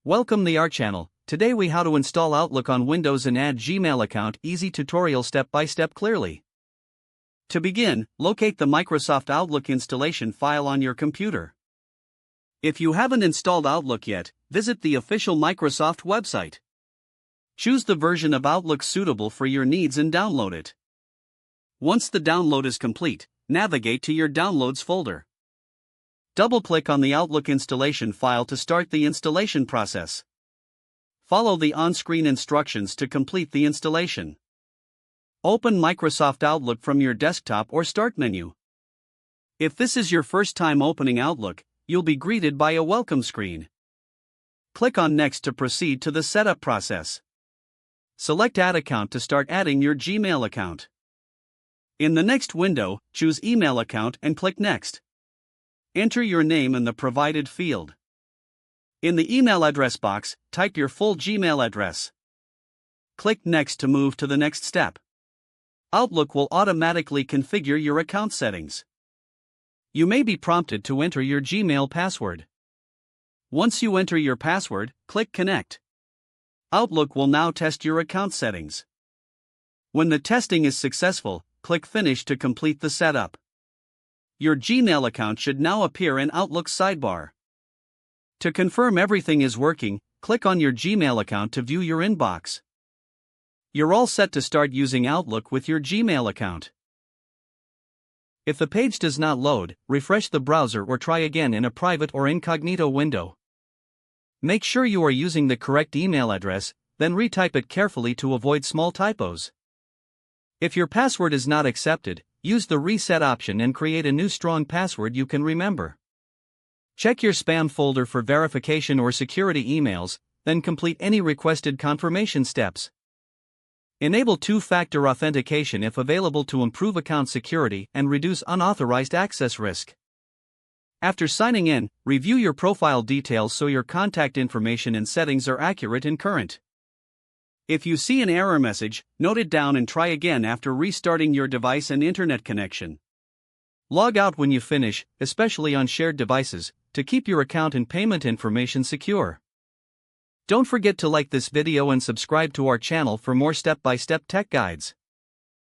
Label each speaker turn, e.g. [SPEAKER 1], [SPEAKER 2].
[SPEAKER 1] Welcome the our channel. Today we how to install Outlook on Windows and add Gmail account. Easy tutorial step by step clearly. To begin, locate the Microsoft Outlook installation file on your computer. If you haven't installed Outlook yet, visit the official Microsoft website. Choose the version of Outlook suitable for your needs and download it. Once the download is complete, navigate to your Downloads folder. Double-click on the Outlook installation file to start the installation process. Follow the on-screen instructions to complete the installation. Open Microsoft Outlook from your desktop or Start menu. If this is your first time opening Outlook, you'll be greeted by a welcome screen. Click on Next to proceed to the setup process. Select Add Account to start adding your Gmail account. In the next window, choose Email Account and click Next. Enter your name in the provided field. In the email address box, type your full Gmail address. Click Next to move to the next step. Outlook will automatically configure your account settings. You may be prompted to enter your Gmail password. Once you enter your password, click Connect. Outlook will now test your account settings. When the testing is successful, click Finish to complete the setup. Your Gmail account should now appear in Outlook's sidebar. To confirm everything is working, click on your Gmail account to view your inbox. You're all set to start using Outlook with your Gmail account. If the page does not load, refresh the browser or try again in a private or incognito window. Make sure you are using the correct email address, then retype it carefully to avoid small typos. If your password is not accepted, use the reset option and create a new strong password you can remember. Check your spam folder for verification or security emails, then complete any requested confirmation steps. Enable two-factor authentication if available to improve account security and reduce unauthorized access risk. After signing in, review your profile details so your contact information and settings are accurate and current. If you see an error message, note it down and try again after restarting your device and internet connection. Log out when you finish, especially on shared devices, to keep your account and payment information secure. Don't forget to like this video and subscribe to our channel for more step-by-step tech guides.